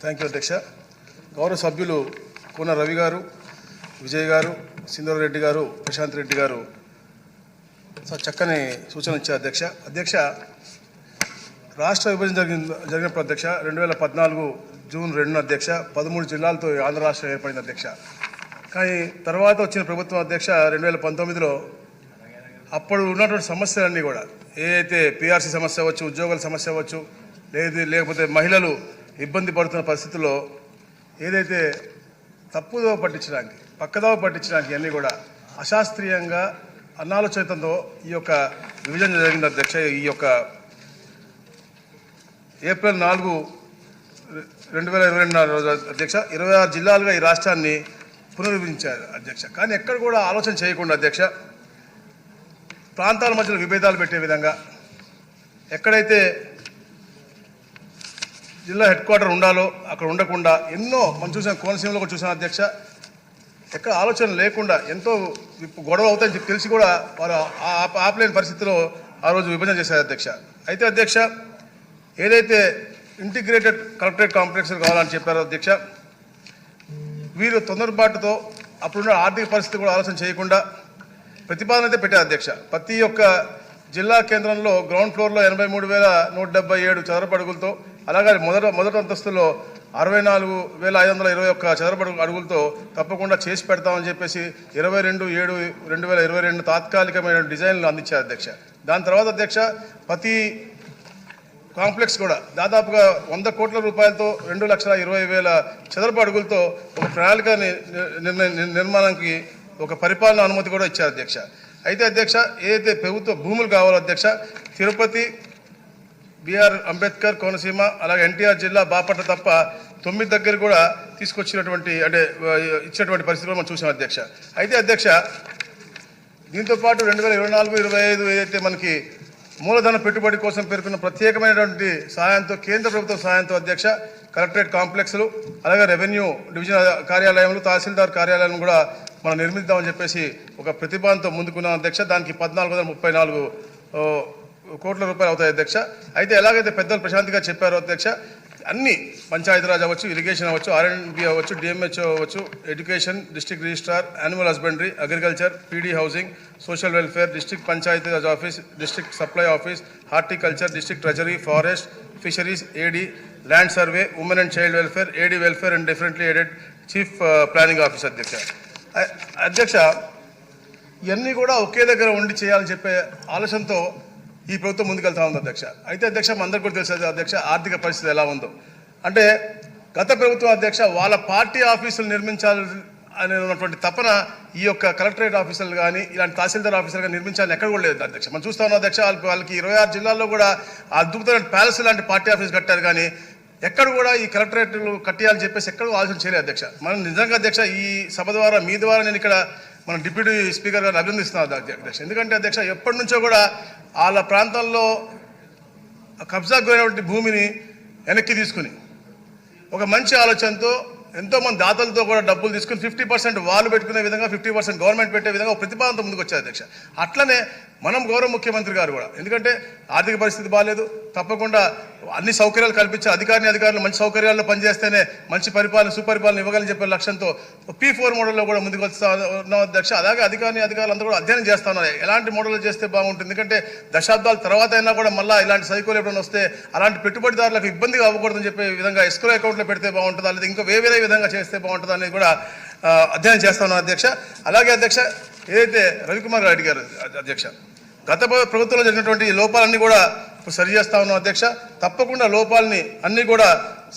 Thank you అధ్యక్ష. గౌరవ సభ్యులు కోన రవి గారు, విజయ్ గారు, సింధూర్ రెడ్డి గారు, ప్రశాంత్ రెడ్డి గారు చక్కని సూచన ఇచ్చారు అధ్యక్ష. రాష్ట్ర విభజన జరిగినప్పుడు అధ్యక్ష 2014 జూన్ 2 అధ్యక్ష 13 జిల్లాలతో ఆంధ్ర రాష్ట్రం ఏర్పడింది అధ్యక్ష. కానీ తర్వాత వచ్చిన ప్రభుత్వం అధ్యక్ష 2019లో అప్పుడు ఉన్నటువంటి సమస్యలన్నీ కూడా ఏదైతే పిఆర్సీ సమస్య అవ్వచ్చు, ఉద్యోగుల సమస్య అవ్వచ్చు, లేకపోతే మహిళలు ఇబ్బంది పడుతున్న పరిస్థితుల్లో ఏదైతే తప్పుదోవ పట్టించడానికి, పక్కదోవ పట్టించడానికి అన్నీ కూడా అశాస్త్రీయంగా అనాలోచితంతో ఈ యొక్క విభజన జరిగింది అధ్యక్ష. ఈ యొక్క ఏప్రిల్ 4, 2022 రోజు అధ్యక్ష 26 జిల్లాలుగా ఈ రాష్ట్రాన్ని పునర్విభజించారు అధ్యక్ష. కానీ ఎక్కడ కూడా ఆలోచన చేయకుండా అధ్యక్ష ప్రాంతాల మధ్యలో విభేదాలు పెట్టే విధంగా, ఎక్కడైతే జిల్లా హెడ్ క్వార్టర్ ఉండాలో అక్కడ ఉండకుండా ఎన్నో మనం చూసాం, కోనసీమలో కూడా చూసాం అధ్యక్ష. ఎక్కడ ఆలోచన లేకుండా ఎంతో గొడవ అవుతాయని చెప్పి తెలిసి కూడా వారు ఆపలేని పరిస్థితిలో ఆ రోజు విభజన చేశారు అధ్యక్ష. అయితే అధ్యక్ష ఏదైతే ఇంటిగ్రేటెడ్ కలెక్టరేట్ కాంప్లెక్స్ కావాలని చెప్పారో అధ్యక్ష, వీరు తొందరపాటుతో అప్పుడున్న ఆర్థిక పరిస్థితి కూడా ఆలోచన చేయకుండా ప్రతిపాదన అయితే పెట్టారు అధ్యక్ష. ప్రతి ఒక్క జిల్లా కేంద్రంలో గ్రౌండ్ ఫ్లోర్లో 83,177 చదరపు అడుగులతో, అలాగే మొదటి అంతస్తులో 64,521 చదరపు అడుగులతో తప్పకుండా చేసి పెడతామని చెప్పేసి 22/7/2022 తాత్కాలికమైన డిజైన్లు అందించారు అధ్యక్ష. దాని తర్వాత అధ్యక్ష ప్రతి కాంప్లెక్స్ కూడా దాదాపుగా 100 కోట్ల రూపాయలతో 2,20,000 చదరపు అడుగులతో ఒక ప్రణాళిక నిర్మాణానికి ఒక పరిపాలన అనుమతి కూడా ఇచ్చారు అధ్యక్ష. అయితే అధ్యక్ష ఏదైతే ప్రభుత్వ భూములు కావాలో అధ్యక్ష తిరుపతి, బిఆర్ అంబేద్కర్ కోనసీమ, అలాగే ఎన్టీఆర్ జిల్లా బాపట్ల తప్ప 9 దగ్గర కూడా తీసుకొచ్చినటువంటి ఇచ్చినటువంటి పరిస్థితులు మనం చూసాం అధ్యక్ష. అయితే అధ్యక్ష దీంతోపాటు 2024-25 ఏదైతే మనకి మూలధన పెట్టుబడి కోసం పేర్కొన్న ప్రత్యేకమైనటువంటి సహాయంతో, కేంద్ర ప్రభుత్వ సహాయంతో అధ్యక్ష కలెక్టరేట్ కాంప్లెక్స్లు, అలాగే రెవెన్యూ డివిజన్ కార్యాలయంలో, తహసీల్దార్ కార్యాలయం కూడా మనం నిర్మిద్దామని చెప్పేసి ఒక ప్రతిపాదనతో ముందుకున్నాం అధ్యక్ష. దానికి 1434 కోట్ల రూపాయలు అవుతాయి అధ్యక్ష. అయితే ఎలాగైతే పెద్దలు ప్రశాంతిగా చెప్పారో అధ్యక్ష, అన్ని పంచాయతీరాజ్ అవ్వచ్చు, ఇరిగేషన్ అవ్వచ్చు, ఆర్ఎండ్బి అవ్వచ్చు, డిఎంహెచ్ఓ అవ్వచ్చు, education, district registrar, animal husbandry, agriculture, PD housing, social welfare, district Panchayati Raj office, district supply office, horticulture, district treasury, forest, fisheries, AD, land survey, women and child welfare, AD welfare and differently aided chief planning office అధ్యక్ష. ఇవన్నీ కూడా ఒకే దగ్గర ఉండి చేయాలని చెప్పే ఆలోచనతో ఈ ప్రభుత్వం ముందుకెళ్తా ఉంది అధ్యక్ష. అయితే అధ్యక్ష మనందరికీ కూడా తెలుసు అధ్యక్ష ఆర్థిక పరిస్థితి ఎలా ఉందో. అంటే గత ప్రభుత్వం అధ్యక్ష వాళ్ళ పార్టీ ఆఫీసులు నిర్మించాలి అనే ఉన్నటువంటి తపన ఈ యొక్క కలెక్టరేట్ ఆఫీసులు కానీ ఇలాంటి తహసీల్దార్ ఆఫీసులు కానీ నిర్మించాలని ఎక్కడ కూడా లేదు అధ్యక్ష. మనం చూస్తా ఉన్నాం అధ్యక్ష, వాళ్ళకి 26 జిల్లాల్లో కూడా అద్భుతమైన ప్యాలెస్ లాంటి పార్టీ ఆఫీస్ కట్టారు, కానీ ఎక్కడ కూడా ఈ కలెక్టరేట్లు కట్టాలని చెప్పేసి ఎక్కడ ఆలోచన చేయలేదు అధ్యక్ష. మనం నిజంగా అధ్యక్ష ఈ సభ ద్వారా మీ ద్వారా నేను ఇక్కడ మన డిప్యూటీ స్పీకర్ గారిని అభినందిస్తున్నాను అధ్యక్ష. ఎందుకంటే అధ్యక్ష ఎప్పటి నుంచో కూడా వాళ్ళ ప్రాంతాల్లో కబ్జాకు పోయినటువంటి భూమిని వెనక్కి తీసుకుని ఒక మంచి ఆలోచనతో ఎంతోమంది దాతలతో కూడా డబ్బులు తీసుకుని 50% వాళ్ళు పెట్టుకునే విధంగా 50% గవర్నమెంట్ పెట్టే విధంగా ఒక ప్రతిపాదనతో ముందుకు వచ్చారు అధ్యక్ష. అట్లనే మనం గౌరవ ముఖ్యమంత్రి గారు కూడా, ఎందుకంటే ఆర్థిక పరిస్థితి బాగాలేదు, తప్పకుండా అన్ని సౌకర్యాలు కల్పించే అధికారులు మంచి సౌకర్యాల్లో పనిచేస్తేనే మంచి పరిపాలన, సుపరిపాలన ఇవ్వగలని చెప్పే లక్ష్యంతో P4 మోడల్లో కూడా ముందుకు వస్తా ఉన్నాం అధ్యక్ష. అలాగే అధికారులందరూ కూడా అధ్యయనం చేస్తా ఉన్నారు ఎలాంటి మోడల్ చేస్తే బాగుంటుంది. ఎందుకంటే దశాబ్దాల తర్వాత అయినా కూడా మళ్ళీ ఇలాంటి సైకోలు ఎప్పుడైనా వస్తే అలాంటి పెట్టుబడిదారులకు ఇబ్బందిగా అవ్వకూడదని చెప్పే విధంగా ఎస్క్రో అకౌంట్లో పెడితే బాగుంటుందా, లేదా ఇంకా వేరే విధంగా చేస్తే బాగుంటుంది అనేది కూడా అధ్యయనం చేస్తా ఉన్నాం అధ్యక్ష. అలాగే అధ్యక్ష ఏదైతే రవికుమార్ రెడ్డి గారు అధ్యక్ష గత ప్రభుత్వంలో జరిగినటువంటి లోపాలన్నీ కూడా ఇప్పుడు సరి చేస్తా ఉన్నాం అధ్యక్ష. తప్పకుండా లోపాలని అన్నీ కూడా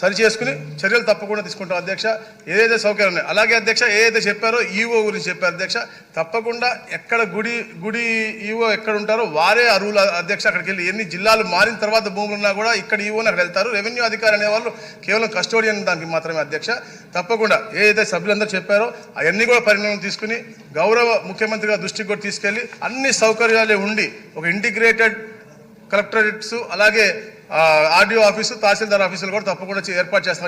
సరి చేసుకుని చర్యలు తప్పకుండా తీసుకుంటాం అధ్యక్ష. ఏదైతే సౌకర్యం ఉన్నాయి అలాగే అధ్యక్ష ఏదైతే చెప్పారో ఈఓ గురించి చెప్పారు అధ్యక్ష. తప్పకుండా ఎక్కడ గుడి ఈఓ ఎక్కడ ఉంటారో వారే అర్హులు అధ్యక్ష. అక్కడికి వెళ్ళి ఎన్ని జిల్లాలు మారిన తర్వాత భూములు ఉన్నా కూడా ఇక్కడ ఈఓని అక్కడ వెళ్తారు. రెవెన్యూ అధికారి అనేవాళ్ళు కేవలం కస్టోడియన్ దానికి మాత్రమే అధ్యక్ష. తప్పకుండా ఏదైతే సభ్యులందరూ చెప్పారో అవన్నీ కూడా పరిణామం తీసుకుని గౌరవ ముఖ్యమంత్రి గారి దృష్టికి కూడా తీసుకెళ్ళి అన్ని సౌకర్యాలే ఉండి ఒక ఇంటిగ్రేటెడ్ కలెక్టరేట్స్, అలాగే ఆర్డీఓ ఆఫీసు, తహసీల్దార్ ఆఫీసులు కూడా తప్పకుండా ఏర్పాటు చేస్తాం.